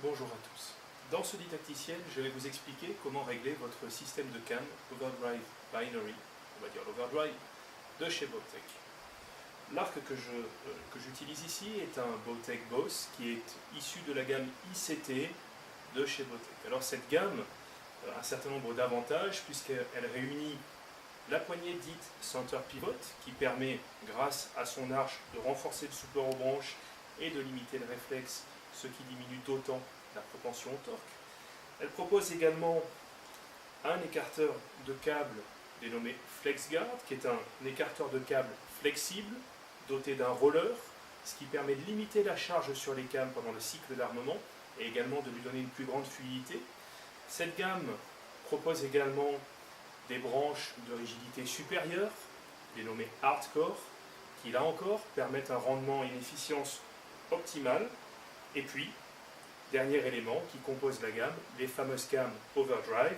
Bonjour à tous. Dans ce didacticiel, je vais vous expliquer comment régler votre système de cam Overdrive Binary, on va dire l'Overdrive, de chez Bowtech. L'arc que j'utilise ici est un Bowtech Boss qui est issu de la gamme ICT de chez Bowtech. Alors cette gamme a un certain nombre d'avantages puisqu'elle réunit la poignée dite Center Pivot qui permet, grâce à son arche, de renforcer le support aux branches et de limiter le réflexe, ce qui diminue d'autant la propension au torque. Elle propose également un écarteur de câble dénommé FlexGuard, qui est un écarteur de câble flexible, doté d'un roller, ce qui permet de limiter la charge sur les cams pendant le cycle d'armement et également de lui donner une plus grande fluidité. Cette gamme propose également des branches de rigidité supérieure, dénommées Hardcore, qui là encore permettent un rendement et une efficience optimale. Et puis, dernier élément qui compose la gamme, les fameuses cams Overdrive,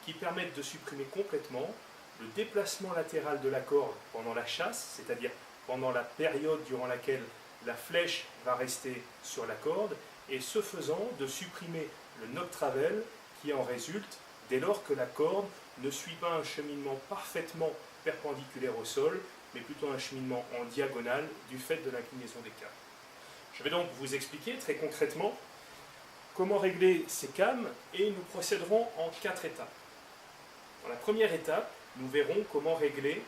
qui permettent de supprimer complètement le déplacement latéral de la corde pendant la chasse, c'est-à-dire pendant la période durant laquelle la flèche va rester sur la corde, et ce faisant de supprimer le knock travel qui en résulte dès lors que la corde ne suit pas un cheminement parfaitement perpendiculaire au sol, mais plutôt un cheminement en diagonale du fait de l'inclinaison des cams. Je vais donc vous expliquer très concrètement comment régler ces cams et nous procéderons en 4 étapes. Dans la première étape, nous verrons comment régler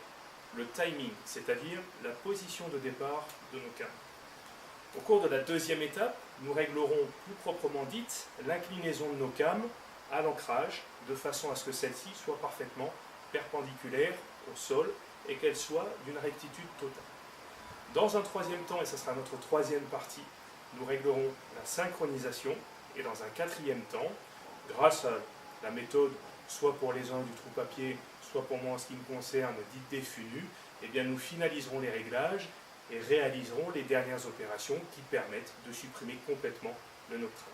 le timing, c'est-à-dire la position de départ de nos cams. Au cours de la deuxième étape, nous réglerons plus proprement dite l'inclinaison de nos cams à l'ancrage, de façon à ce que celle-ci soit parfaitement perpendiculaire au sol et qu'elle soit d'une rectitude totale. Dans un troisième temps, et ce sera notre troisième partie, nous réglerons la synchronisation, et dans un quatrième temps, grâce à la méthode, soit pour les uns du trou papier, soit pour moi en ce qui me concerne, dite des FUNU, eh bien nous finaliserons les réglages et réaliserons les dernières opérations qui permettent de supprimer complètement le knock travel.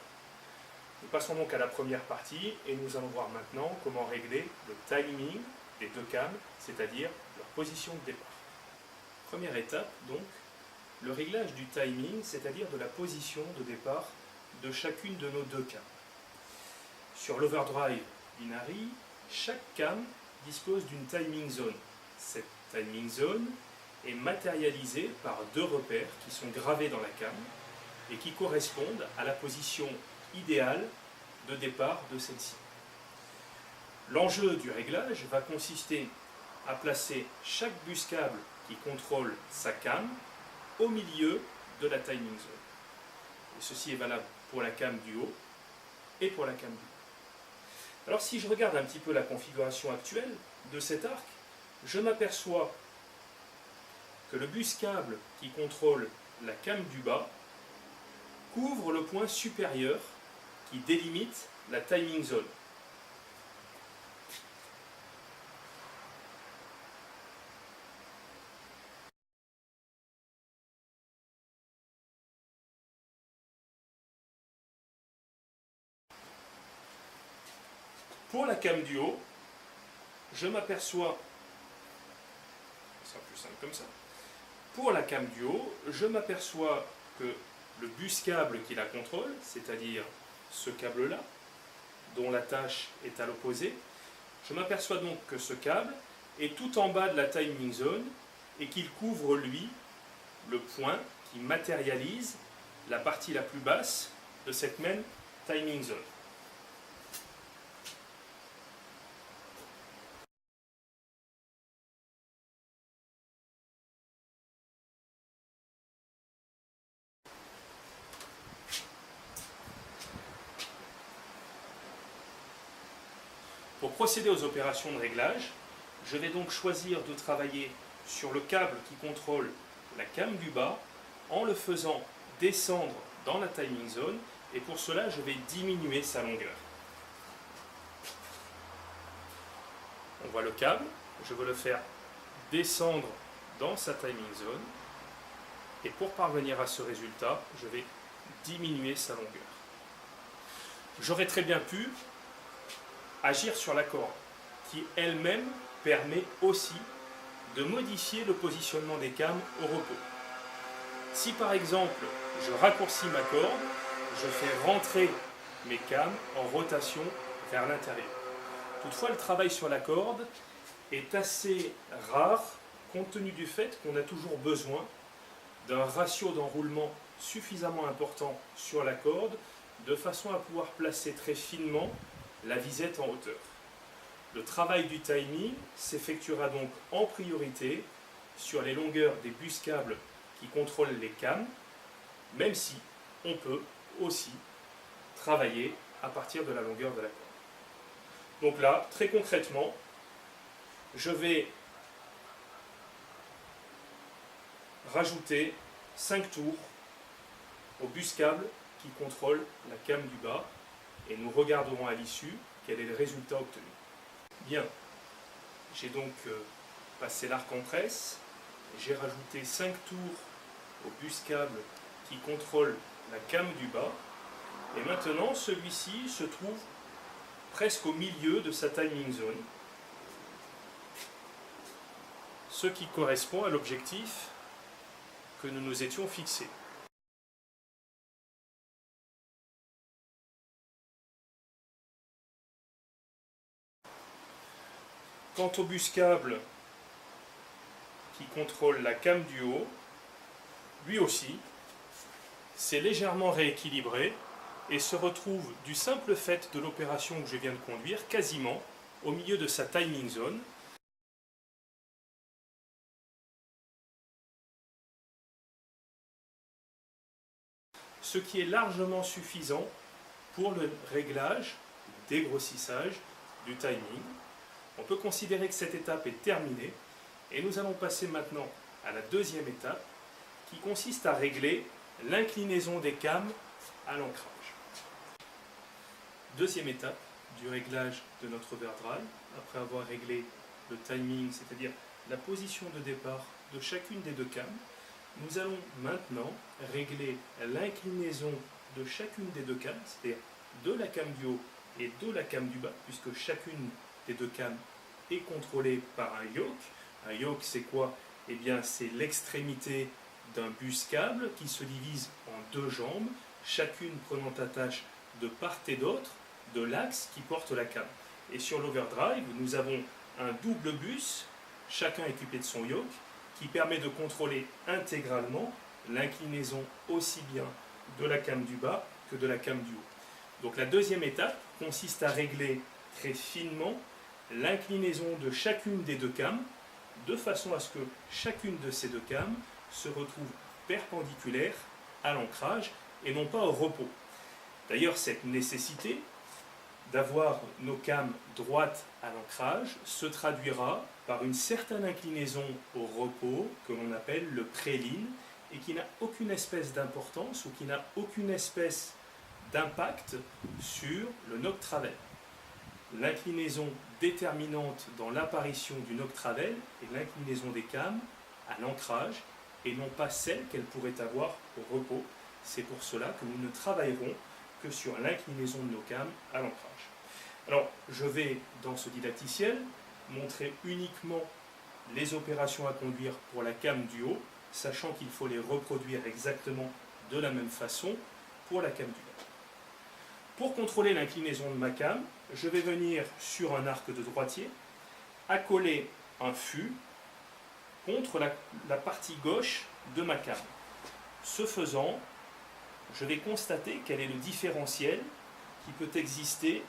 Nous passons donc à la première partie et nous allons voir maintenant comment régler le timing des deux cams, c'est-à-dire leur position de départ. Première étape, donc, le réglage du timing, c'est-à-dire de la position de départ de chacune de nos deux cams. Sur l'Overdrive Binary, chaque cam dispose d'une timing zone. Cette timing zone est matérialisée par deux repères qui sont gravés dans la cam et qui correspondent à la position idéale de départ de celle-ci. L'enjeu du réglage va consister à placer chaque bus câble qui contrôle sa cam au milieu de la timing zone. Et ceci est valable pour la cam du haut et pour la cam du bas. Alors si je regarde un petit peu la configuration actuelle de cet arc, je m'aperçois que le bus câble qui contrôle la cam du bas couvre le point supérieur qui délimite la timing zone. Pour la cam du haut, je m'aperçois, ce sera plus simple comme ça, pour la cam du haut, je m'aperçois que le bus câble qui la contrôle, c'est-à-dire ce câble-là, dont la tâche est à l'opposé, je m'aperçois donc que ce câble est tout en bas de la timing zone et qu'il couvre, lui, le point qui matérialise la partie la plus basse de cette même timing zone. Pour procéder aux opérations de réglage, je vais donc choisir de travailler sur le câble qui contrôle la cam du bas en le faisant descendre dans la timing zone et pour cela je vais diminuer sa longueur. On voit le câble, je veux le faire descendre dans sa timing zone et pour parvenir à ce résultat, je vais diminuer sa longueur. J'aurais très bien pu agir sur la corde, qui elle-même permet aussi de modifier le positionnement des cams au repos. Si par exemple je raccourcis ma corde, je fais rentrer mes cames en rotation vers l'intérieur. Toutefois, le travail sur la corde est assez rare compte tenu du fait qu'on a toujours besoin d'un ratio d'enroulement suffisamment important sur la corde de façon à pouvoir placer très finement la visette en hauteur. Le travail du timing s'effectuera donc en priorité sur les longueurs des bus câbles qui contrôlent les cames, même si on peut aussi travailler à partir de la longueur de la corde. Donc là, très concrètement, je vais rajouter 5 tours au bus câble qui contrôle la came du bas et nous regarderons à l'issue quel est le résultat obtenu. Bien, j'ai donc passé l'arc en presse, j'ai rajouté 5 tours au bus câble qui contrôle la came du bas et maintenant celui-ci se trouve presque au milieu de sa timing zone, ce qui correspond à l'objectif que nous nous étions fixés. Quant au bus câble qui contrôle la came du haut, lui aussi, c'est légèrement rééquilibré et se retrouve du simple fait de l'opération que je viens de conduire quasiment au milieu de sa timing zone. Ce qui est largement suffisant pour le réglage, le dégrossissage du timing. On peut considérer que cette étape est terminée et nous allons passer maintenant à la deuxième étape qui consiste à régler l'inclinaison des cames à l'ancrage. Deuxième étape du réglage de notre overdrive, après avoir réglé le timing, c'est-à-dire la position de départ de chacune des deux cames, nous allons maintenant régler l'inclinaison de chacune des deux cames, c'est-à-dire de la came du haut et de la came du bas, puisque chacune des deux cames est contrôlée par un yoke. Un yoke, c'est quoi? Eh bien, c'est l'extrémité d'un bus câble qui se divise en deux jambes, chacune prenant attache de part et d'autre de l'axe qui porte la came. Et sur l'overdrive, nous avons un double bus, chacun équipé de son yoke, qui permet de contrôler intégralement l'inclinaison aussi bien de la came du bas que de la came du haut. Donc la deuxième étape consiste à régler très finement l'inclinaison de chacune des deux cames, de façon à ce que chacune de ces deux cames se retrouve perpendiculaire à l'ancrage et non pas au repos. D'ailleurs, cette nécessité d'avoir nos cames droites à l'ancrage se traduira par une certaine inclinaison au repos que l'on appelle le préline et qui n'a aucune espèce d'importance ou qui n'a aucune espèce d'impact sur le noctravel. L'inclinaison déterminante dans l'apparition du noctravel est l'inclinaison des cames à l'ancrage et non pas celle qu'elles pourraient avoir au repos. C'est pour cela que nous ne travaillerons que sur l'inclinaison de nos cames à l'ancrage. Alors, je vais, dans ce didacticiel, montrer uniquement les opérations à conduire pour la came du haut, sachant qu'il faut les reproduire exactement de la même façon pour la came du bas. Pour contrôler l'inclinaison de ma came, je vais venir sur un arc de droitier, accoler un fût contre la partie gauche de ma came. Ce faisant, je vais constater quel est le différentiel qui peut exister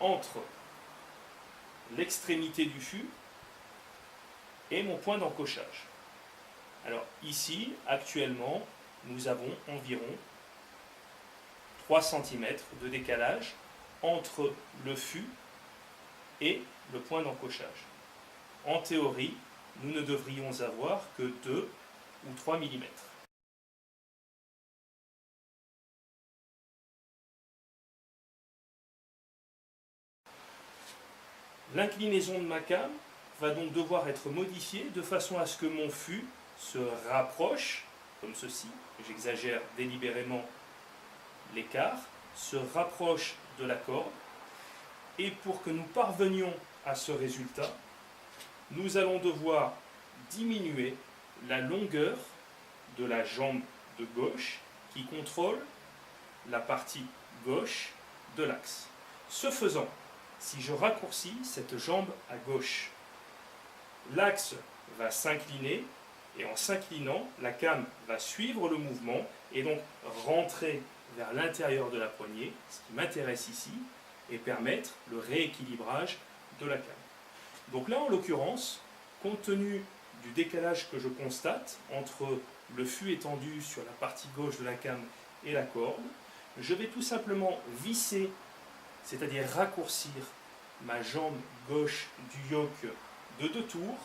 entre l'extrémité du fût et mon point d'encochage. Alors ici, actuellement, nous avons environ 3 cm de décalage entre le fût et le point d'encochage. En théorie, nous ne devrions avoir que 2 ou 3 mm. L'inclinaison de ma came va donc devoir être modifiée de façon à ce que mon fût se rapproche, comme ceci, j'exagère délibérément l'écart, se rapproche de la corde, et pour que nous parvenions à ce résultat, nous allons devoir diminuer la longueur de la jambe de gauche qui contrôle la partie gauche de l'axe. Ce faisant, si je raccourcis cette jambe à gauche, l'axe va s'incliner et en s'inclinant, la came va suivre le mouvement et donc rentrer vers l'intérieur de la poignée, ce qui m'intéresse ici, et permettre le rééquilibrage de la came. Donc là, en l'occurrence, compte tenu du décalage que je constate entre le fût étendu sur la partie gauche de la came et la corde, je vais tout simplement visser, c'est-à-dire raccourcir ma jambe gauche du yoke de 2 tours,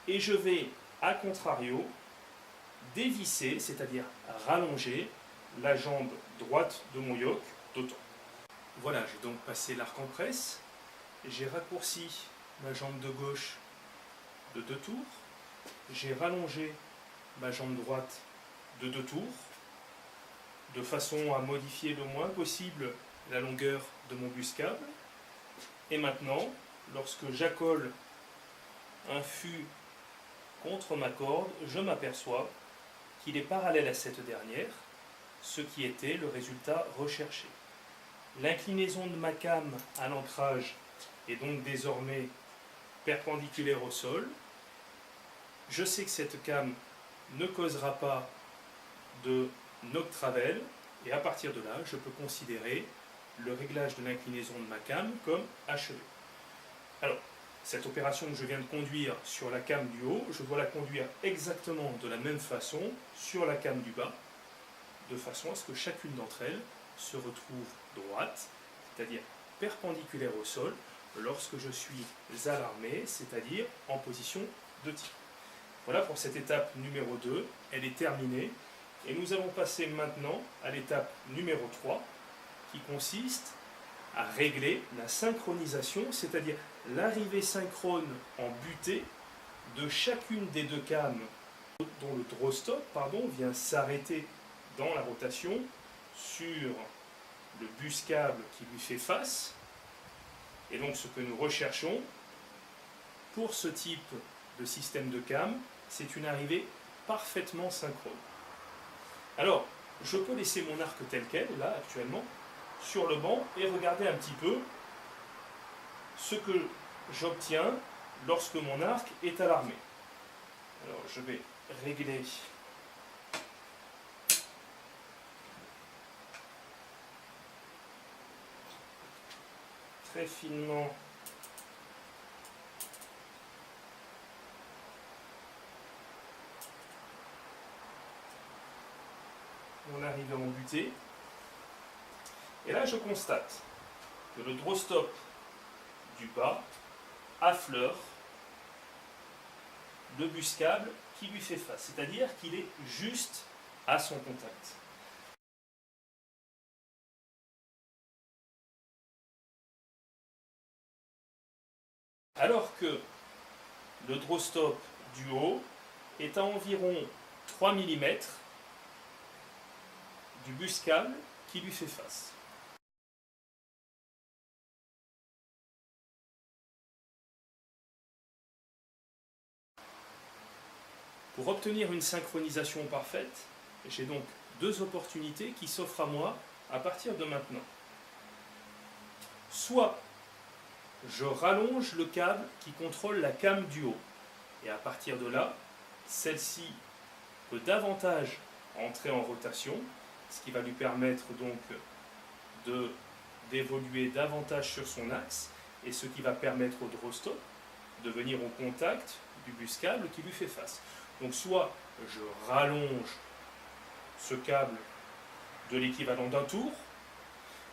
et je vais, à contrario, dévisser, c'est-à-dire rallonger la jambe droite de mon yoke d'autant. Voilà, j'ai donc passé l'arc en presse, j'ai raccourci ma jambe de gauche de 2 tours, j'ai rallongé ma jambe droite de 2 tours, de façon à modifier le moins possible la longueur de mon buscable. Et maintenant, lorsque j'accole un fût contre ma corde, je m'aperçois qu'il est parallèle à cette dernière, ce qui était le résultat recherché. L'inclinaison de ma came à l'ancrage est donc désormais perpendiculaire au sol. Je sais que cette came ne causera pas de noctravelle, et à partir de là, je peux considérer le réglage de l'inclinaison de ma came comme achevé. Alors, cette opération que je viens de conduire sur la came du haut, je dois la conduire exactement de la même façon sur la came du bas, de façon à ce que chacune d'entre elles se retrouve droite, c'est-à-dire perpendiculaire au sol, lorsque je suis à l'armée, c'est-à-dire en position de tir. Voilà pour cette étape numéro 2, elle est terminée, et nous allons passer maintenant à l'étape numéro 3, qui consiste à régler la synchronisation, c'est-à-dire l'arrivée synchrone en butée de chacune des 2 cames dont le draw stop vient s'arrêter dans la rotation sur le buscable qui lui fait face. Et donc ce que nous recherchons pour ce type de système de came, c'est une arrivée parfaitement synchrone. Alors, je peux laisser mon arc tel quel, là actuellement, sur le banc et regarder un petit peu ce que j'obtiens lorsque mon arc est à l'armée. Alors je vais régler très finement mon arrivée en butée. Et là, je constate que le draw stop du bas affleure le buscable qui lui fait face, c'est-à-dire qu'il est juste à son contact. Alors que le draw stop du haut est à environ 3 mm du buscable qui lui fait face. Pour obtenir une synchronisation parfaite, j'ai donc 2 opportunités qui s'offrent à moi à partir de maintenant. Soit je rallonge le câble qui contrôle la came du haut, et à partir de là, celle-ci peut davantage entrer en rotation, ce qui va lui permettre donc d'évoluer davantage sur son axe, et ce qui va permettre au draw stop de venir au contact du buscable qui lui fait face. Donc soit je rallonge ce câble de l'équivalent d'un tour,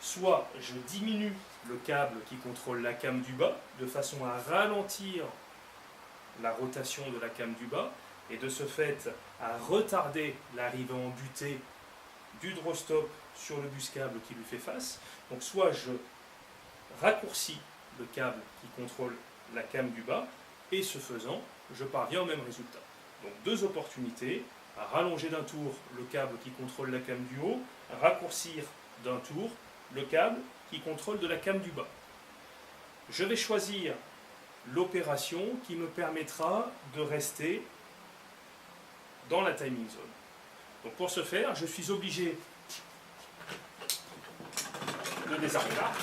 soit je diminue le câble qui contrôle la came du bas de façon à ralentir la rotation de la came du bas et de ce fait à retarder l'arrivée en butée du draw stop sur le buscable qui lui fait face. Donc soit je raccourcis le câble qui contrôle la came du bas et ce faisant je parviens au même résultat. Donc 2 opportunités, à rallonger d'un tour le câble qui contrôle la came du haut, à raccourcir d'un tour le câble qui contrôle de la came du bas. Je vais choisir l'opération qui me permettra de rester dans la timing zone. Donc pour ce faire, je suis obligé de désarmer l'arc.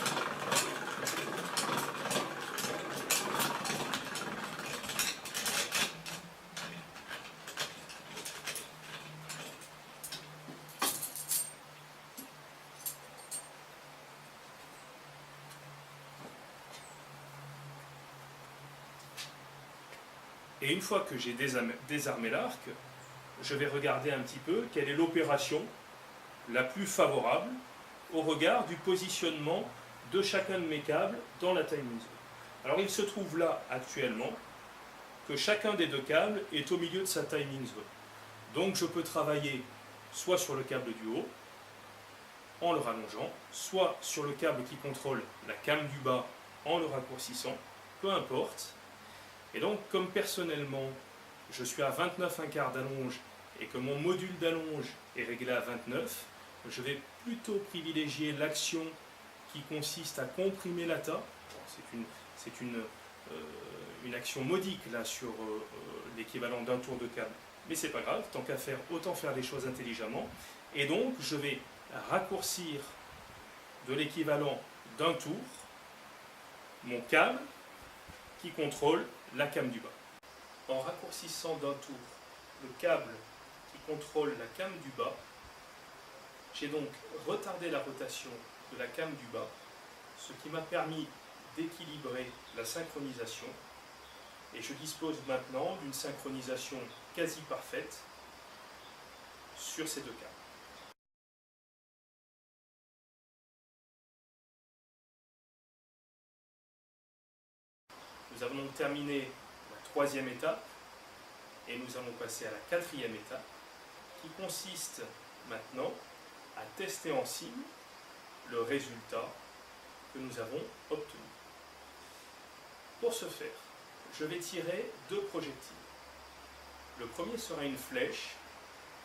Et une fois que j'ai désarmé l'arc, je vais regarder un petit peu quelle est l'opération la plus favorable au regard du positionnement de chacun de mes câbles dans la timing zone. Alors il se trouve là actuellement que chacun des deux câbles est au milieu de sa timing zone. Donc je peux travailler soit sur le câble du haut en le rallongeant, soit sur le câble qui contrôle la cam du bas en le raccourcissant, peu importe. Et donc comme personnellement je suis à 29 1/4 d'allonge et que mon module d'allonge est réglé à 29, je vais plutôt privilégier l'action qui consiste à comprimer la ta. C'est une action modique là sur l'équivalent d'un tour de câble, mais c'est pas grave, tant qu'à faire, autant faire les choses intelligemment. Et donc je vais raccourcir de l'équivalent d'un tour mon câble qui contrôle la cam du bas. En raccourcissant d'un tour le câble qui contrôle la cam du bas, j'ai donc retardé la rotation de la cam du bas, ce qui m'a permis d'équilibrer la synchronisation, et je dispose maintenant d'une synchronisation quasi parfaite sur ces deux câbles. Nous avons donc terminé la troisième étape et nous allons passer à la quatrième étape qui consiste maintenant à tester en sim le résultat que nous avons obtenu. Pour ce faire, je vais tirer deux projectiles. Le premier sera une flèche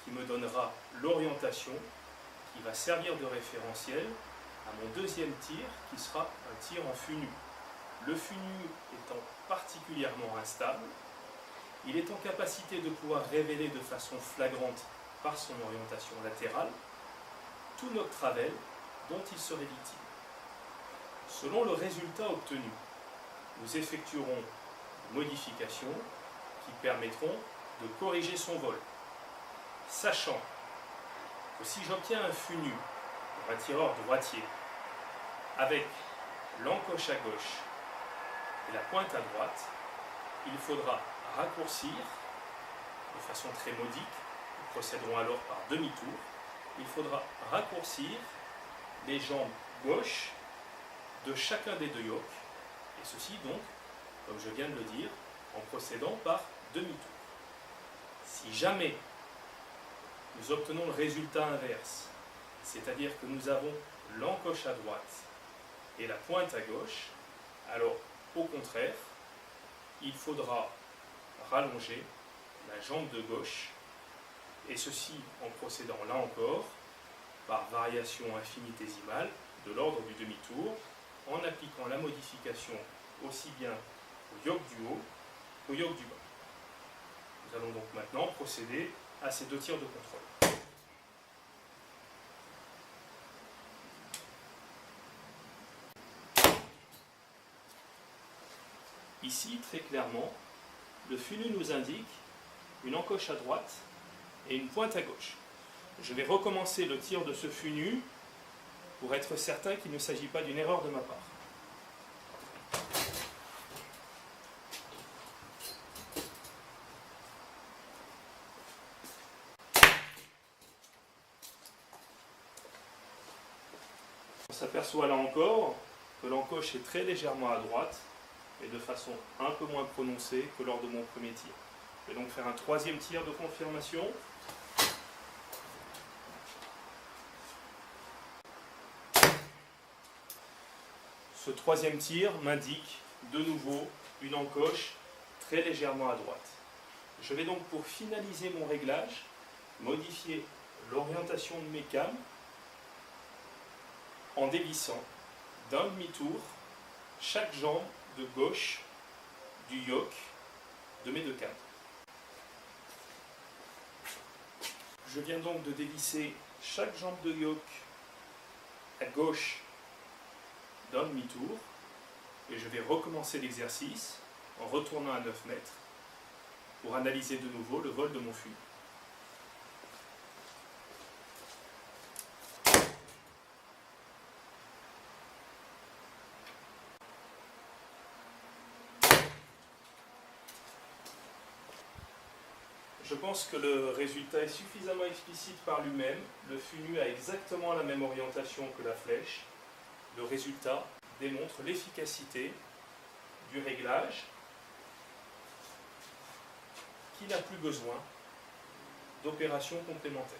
qui me donnera l'orientation qui va servir de référentiel à mon deuxième tir qui sera un tir en fût nu. Le fût nu étant particulièrement instable, il est en capacité de pouvoir révéler de façon flagrante par son orientation latérale tout notre travel dont il serait victime. Selon le résultat obtenu, nous effectuerons des modifications qui permettront de corriger son vol, sachant que si j'obtiens un fût nu pour un tireur droitier avec l'encoche à gauche et la pointe à droite, il faudra raccourcir de façon très modique, nous procéderons alors par demi-tour, il faudra raccourcir les jambes gauches de chacun des deux yokes, et ceci donc, comme je viens de le dire, en procédant par demi-tour. Si jamais nous obtenons le résultat inverse, c'est-à-dire que nous avons l'encoche à droite et la pointe à gauche, alors au contraire, il faudra rallonger la jambe de gauche, et ceci en procédant là encore par variation infinitésimale de l'ordre du demi-tour, en appliquant la modification aussi bien au yoke du haut qu'au yoke du bas. Nous allons donc maintenant procéder à ces deux tirs de contrôle. Ici, très clairement, le fût nu nous indique une encoche à droite et une pointe à gauche. Je vais recommencer le tir de ce fût nu pour être certain qu'il ne s'agit pas d'une erreur de ma part. On s'aperçoit là encore que l'encoche est très légèrement à droite et de façon un peu moins prononcée que lors de mon premier tir. Je vais donc faire un troisième tir de confirmation. Ce troisième tir m'indique de nouveau une encoche très légèrement à droite. Je vais donc, pour finaliser mon réglage, modifier l'orientation de mes cams en dévissant d'un demi-tour chaque jambe de gauche du yoke de mes deux cams. Je viens donc de dévisser chaque jambe de yoke à gauche d'un demi-tour et je vais recommencer l'exercice en retournant à 9 mètres pour analyser de nouveau le vol de mon fusil. Je pense que le résultat est suffisamment explicite par lui-même. Le fût a exactement la même orientation que la flèche. Le résultat démontre l'efficacité du réglage qui n'a plus besoin d'opérations complémentaires.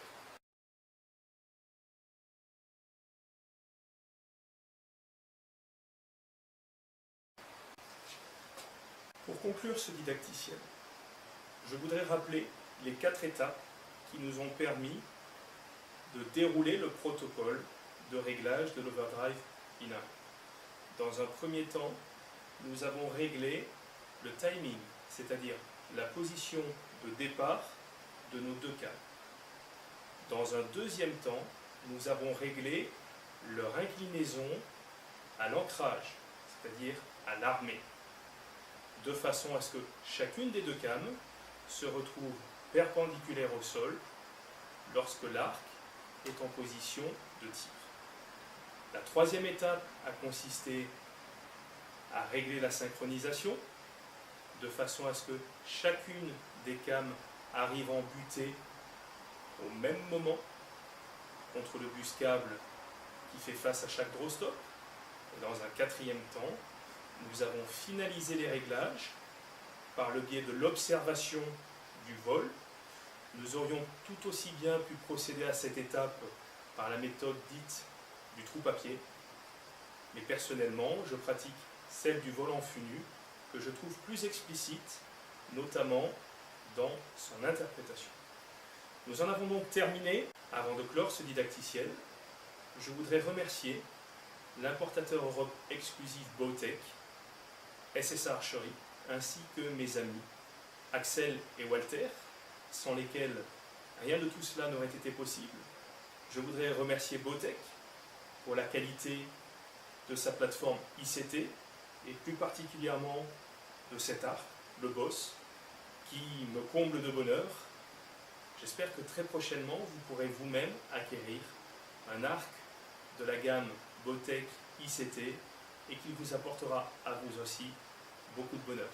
Pour conclure ce didacticiel, je voudrais rappeler les 4 étapes qui nous ont permis de dérouler le protocole de réglage de l'overdrive in-arm. Dans un premier temps, nous avons réglé le timing, c'est-à-dire la position de départ de nos 2 câbles. Dans un deuxième temps, nous avons réglé leur inclinaison à l'ancrage, c'est-à-dire à l'armée, de façon à ce que chacune des 2 cames se retrouve perpendiculaire au sol lorsque l'arc est en position de tir. La troisième étape a consisté à régler la synchronisation de façon à ce que chacune des cames arrive en butée au même moment contre le bus câble qui fait face à chaque draw stop. Et dans un quatrième temps, nous avons finalisé les réglages par le biais de l'observation du vol. Nous aurions tout aussi bien pu procéder à cette étape par la méthode dite du trou-papier, mais personnellement, je pratique celle du vol en fût nu, que je trouve plus explicite, notamment dans son interprétation. Nous en avons donc terminé. Avant de clore ce didacticiel, je voudrais remercier l'importateur Europe exclusif Bowtech, SSA Archery, ainsi que mes amis Axel et Walter, sans lesquels rien de tout cela n'aurait été possible. Je voudrais remercier Bowtech pour la qualité de sa plateforme ICT et plus particulièrement de cet arc, le Boss, qui me comble de bonheur. J'espère que très prochainement vous pourrez vous-même acquérir un arc de la gamme Bowtech ICT et qu'il vous apportera à vous aussi beaucoup de bonheur.